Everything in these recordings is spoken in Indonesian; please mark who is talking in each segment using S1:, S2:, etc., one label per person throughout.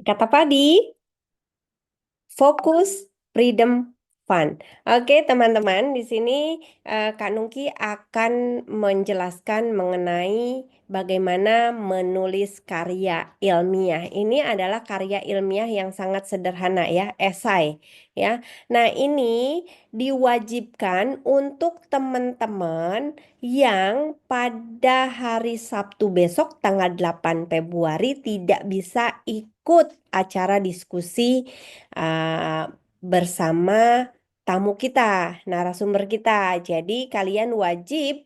S1: Kata Padi, fokus, freedom, fun. Oke, teman-teman, di sini Kak Nungki akan menjelaskan mengenai bagaimana menulis karya ilmiah. Ini adalah karya ilmiah yang sangat sederhana ya, esai ya. Nah, ini diwajibkan untuk teman-teman yang pada hari Sabtu besok tanggal 8 Februari tidak bisa ikut acara diskusi bersama tamu kita, narasumber kita. Jadi kalian wajib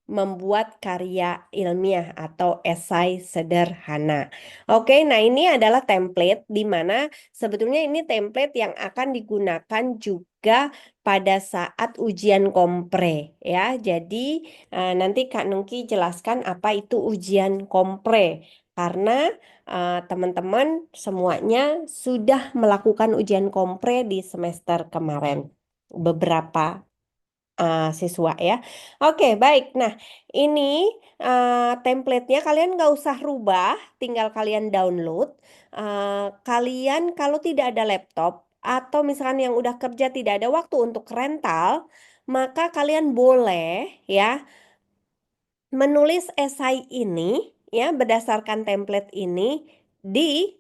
S1: membuat karya ilmiah atau esai sederhana. Oke, nah ini adalah template di mana sebetulnya ini template yang akan digunakan juga pada saat ujian kompre ya. Jadi nanti Kak Nungki jelaskan apa itu ujian kompre karena teman-teman semuanya sudah melakukan ujian kompre di semester kemarin. Beberapa siswa ya. Oke, baik. Nah, ini template-nya kalian nggak usah rubah, tinggal kalian download. Kalian kalau tidak ada laptop atau misalkan yang udah kerja tidak ada waktu untuk rental, maka kalian boleh ya menulis esai ini ya berdasarkan template ini di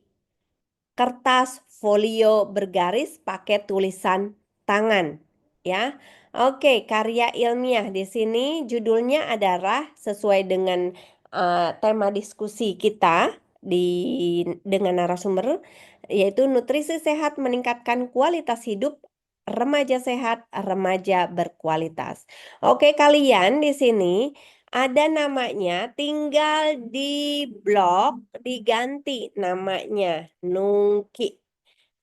S1: kertas folio bergaris pakai tulisan tangan ya. Oke, karya ilmiah di sini judulnya adalah sesuai dengan tema diskusi kita dengan narasumber yaitu nutrisi sehat meningkatkan kualitas hidup remaja sehat, remaja berkualitas. Oke, kalian di sini ada namanya, tinggal di blog diganti namanya Nungki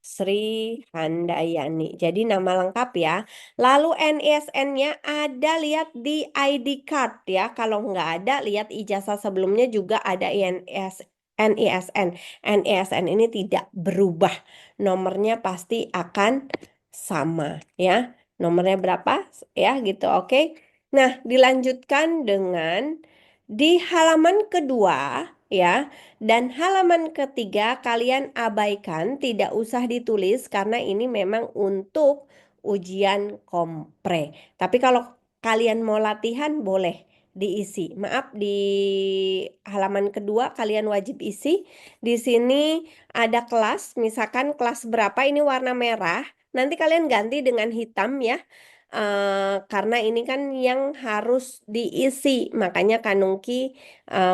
S1: Sri Handayani. Jadi nama lengkap ya. Lalu NISN-nya ada lihat di ID card ya. Kalau nggak ada lihat ijazah sebelumnya juga ada NISN. NISN ini tidak berubah. Nomornya pasti akan sama ya. Nomornya berapa ya gitu. Oke. Nah, dilanjutkan dengan di halaman kedua ya. Dan halaman ketiga kalian abaikan, tidak usah ditulis karena ini memang untuk ujian kompre. Tapi kalau kalian mau latihan boleh diisi. Maaf, di halaman kedua kalian wajib isi. Di sini ada kelas, misalkan kelas berapa ini warna merah. Nanti kalian ganti dengan hitam ya. Karena ini kan yang harus diisi. Makanya Kanungki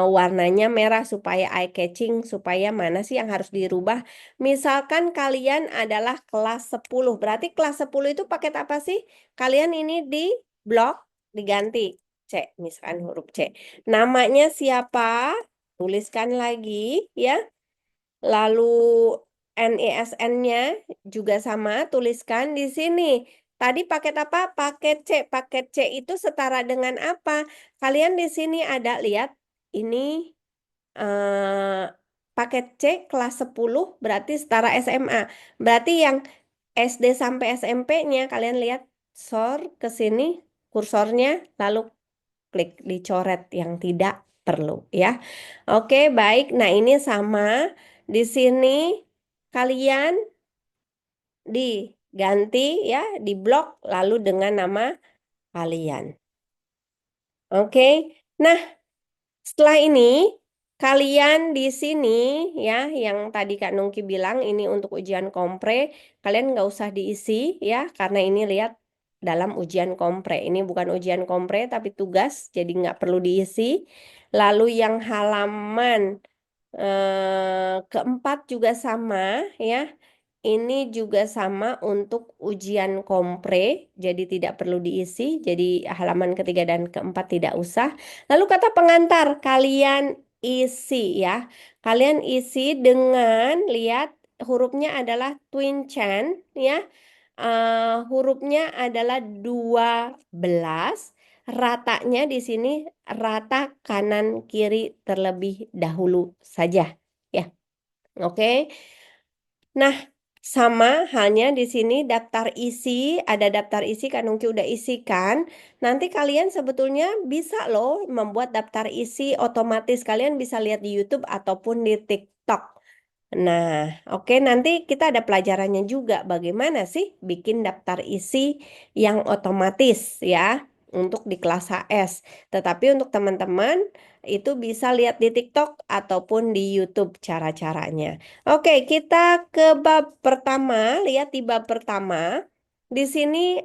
S1: warnanya merah supaya eye catching, supaya mana sih yang harus dirubah. Misalkan kalian adalah kelas 10, berarti kelas 10 itu paket apa sih? Kalian ini di blok diganti C, misalkan huruf C. Namanya siapa? Tuliskan lagi ya. Lalu NISN-nya juga sama, tuliskan di sini. Tadi paket apa? Paket C. Paket C itu setara dengan apa? Kalian di sini ada lihat ini paket C kelas 10 berarti setara SMA. Berarti yang SD sampai SMP-nya kalian lihat ke sini kursornya lalu klik dicoret yang tidak perlu ya. Oke, baik. Nah, ini sama di sini kalian diganti ya, di blok lalu dengan nama kalian. Oke. Nah, setelah ini kalian di sini ya, yang tadi Kak Nungki bilang ini untuk ujian kompre, kalian nggak usah diisi ya, karena ini lihat dalam ujian kompre. Ini bukan ujian kompre tapi tugas, jadi nggak perlu diisi. Lalu yang halaman keempat juga sama ya. Ini juga sama untuk ujian kompre, jadi tidak perlu diisi. Jadi halaman ketiga dan keempat tidak usah. Lalu kata pengantar, kalian isi ya. Kalian isi dengan lihat hurufnya adalah Twin Chan ya. Hurufnya adalah 12. Ratanya di sini rata kanan kiri terlebih dahulu saja ya. Oke. Nah, sama halnya di sini daftar isi, ada daftar isi Kak Nungki udah isikan. Nanti kalian sebetulnya bisa loh membuat daftar isi otomatis. Kalian bisa lihat di YouTube ataupun di TikTok. Nah, oke, nanti kita ada pelajarannya juga bagaimana sih bikin daftar isi yang otomatis ya untuk di kelas HS. Tetapi untuk teman-teman itu bisa lihat di TikTok ataupun di YouTube cara-caranya. Oke, kita ke bab pertama. Lihat di bab pertama. Di sini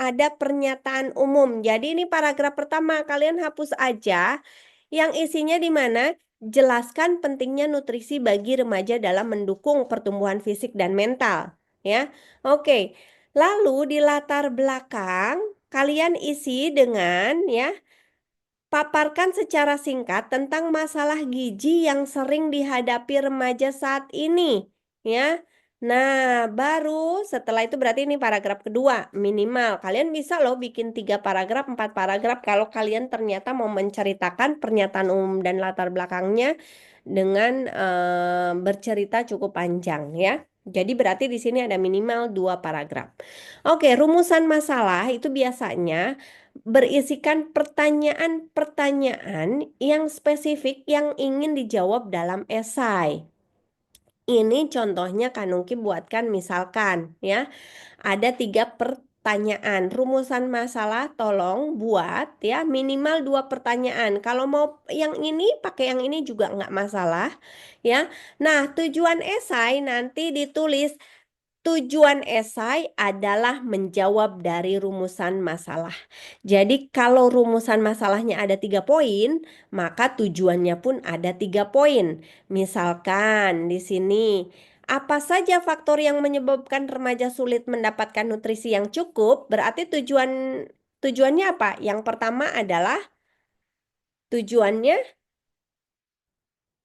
S1: ada pernyataan umum. Jadi ini paragraf pertama, kalian hapus aja yang isinya di mana jelaskan pentingnya nutrisi bagi remaja dalam mendukung pertumbuhan fisik dan mental, ya. Oke. Lalu di latar belakang kalian isi dengan ya paparkan secara singkat tentang masalah gizi yang sering dihadapi remaja saat ini, ya. Nah, baru setelah itu berarti ini paragraf kedua, minimal. Kalian bisa loh bikin 3 paragraf, 4 paragraf kalau kalian ternyata mau menceritakan pernyataan umum dan latar belakangnya dengan bercerita cukup panjang, ya. Jadi berarti di sini ada minimal 2 paragraf. Oke, rumusan masalah itu biasanya berisikan pertanyaan-pertanyaan yang spesifik yang ingin dijawab dalam esai. Ini contohnya Kanuki buatkan misalkan ya, ada 3 pertanyaan. Rumusan masalah tolong buat ya minimal 2 pertanyaan. Kalau mau yang ini pakai yang ini juga nggak masalah ya. Nah, tujuan esai nanti ditulis. Tujuan esai adalah menjawab dari rumusan masalah. Jadi kalau rumusan masalahnya ada 3 poin, maka tujuannya pun ada 3 poin. Misalkan di sini, apa saja faktor yang menyebabkan remaja sulit mendapatkan nutrisi yang cukup? Berarti tujuannya apa? Yang pertama adalah tujuannya,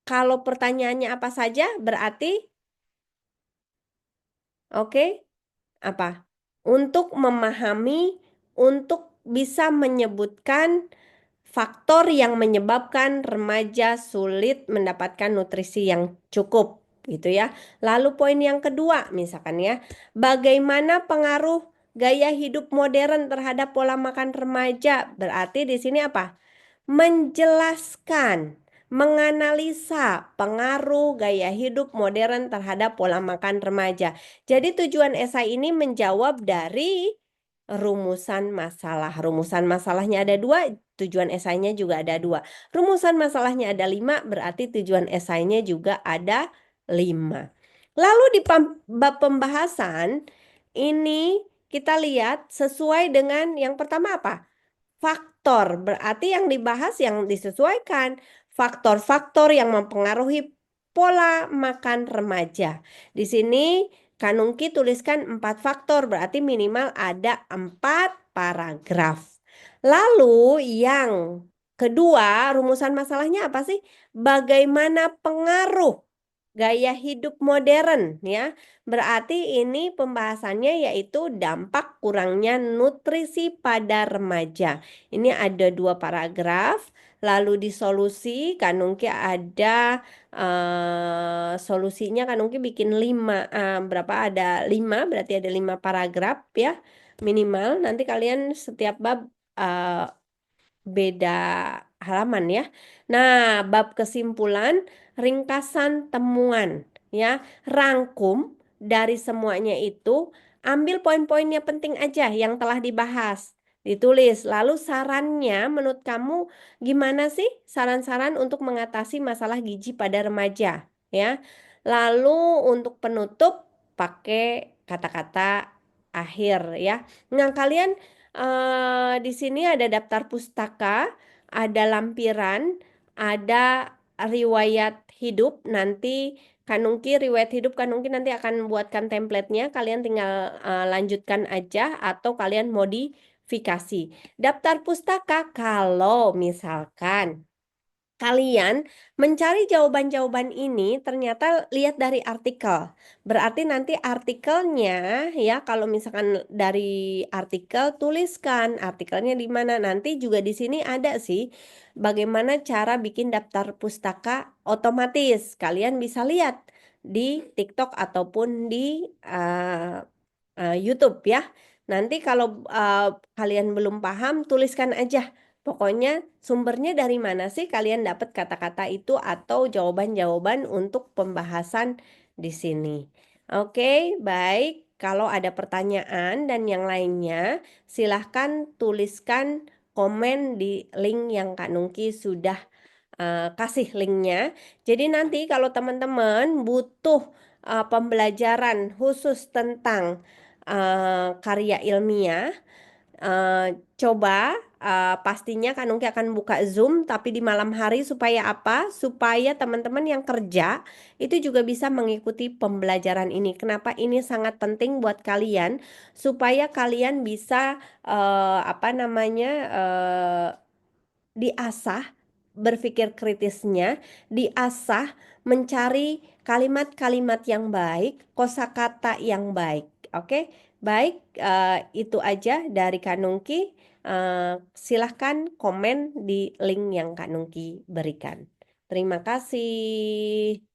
S1: kalau pertanyaannya apa saja, berarti oke, apa? Untuk memahami, untuk bisa menyebutkan faktor yang menyebabkan remaja sulit mendapatkan nutrisi yang cukup, gitu ya. Lalu poin yang kedua, misalkan ya, bagaimana pengaruh gaya hidup modern terhadap pola makan remaja? Berarti di sini apa? Menjelaskan, menganalisa pengaruh gaya hidup modern terhadap pola makan remaja. Jadi tujuan esai ini menjawab dari rumusan masalah. Rumusan masalahnya ada 2, tujuan esainya juga ada 2. Rumusan masalahnya ada 5, berarti tujuan esainya juga ada 5. Lalu di bab pembahasan ini kita lihat sesuai dengan yang pertama apa? Faktor, berarti yang dibahas yang disesuaikan. Faktor-faktor yang mempengaruhi pola makan remaja. Di sini Kanungki tuliskan 4 faktor, berarti minimal ada 4 paragraf. Lalu yang kedua, rumusan masalahnya apa sih? Bagaimana pengaruh gaya hidup modern ya. Berarti ini pembahasannya yaitu dampak kurangnya nutrisi pada remaja. Ini ada 2 paragraf. Lalu di solusi Kanungki ada solusinya Kanungki bikin 5 berapa ada 5 berarti ada 5 paragraf ya minimal. Nanti kalian setiap bab beda halaman ya. Nah, bab kesimpulan, ringkasan temuan ya, rangkum dari semuanya itu, ambil poin-poinnya penting aja yang telah dibahas. Ditulis, lalu sarannya menurut kamu gimana sih saran-saran untuk mengatasi masalah gizi pada remaja ya. Lalu untuk penutup pakai kata-kata akhir ya. Nah, kalian di sini ada daftar pustaka, ada lampiran, ada riwayat hidup. Nanti Kanungki riwayat hidup Kanungki nanti akan buatkan templatenya. Kalian tinggal lanjutkan aja atau kalian modifikasi. Daftar pustaka kalau misalkan kalian mencari jawaban-jawaban ini ternyata lihat dari artikel. Berarti nanti artikelnya ya kalau misalkan dari artikel tuliskan artikelnya di mana. Nanti juga di sini ada sih bagaimana cara bikin daftar pustaka otomatis. Kalian bisa lihat di TikTok ataupun di YouTube ya. Nanti kalau kalian belum paham tuliskan aja Pokoknya sumbernya dari mana sih kalian dapat kata-kata itu atau jawaban-jawaban untuk pembahasan di sini. Oke, baik. Kalau ada pertanyaan dan yang lainnya, silahkan tuliskan komen di link yang Kak Nungki sudah kasih linknya. Jadi nanti kalau teman-teman butuh pembelajaran khusus tentang karya ilmiah, Eh, coba pastinya Kak Nungki akan buka Zoom tapi di malam hari supaya apa? Supaya teman-teman yang kerja itu juga bisa mengikuti pembelajaran ini. Kenapa ini sangat penting buat kalian? Supaya kalian bisa apa namanya diasah berpikir kritisnya, diasah mencari kalimat-kalimat yang baik, kosakata yang baik. Oke, baik, itu aja dari Kak Nungki. Silahkan komen di link yang Kak Nungki berikan. Terima kasih.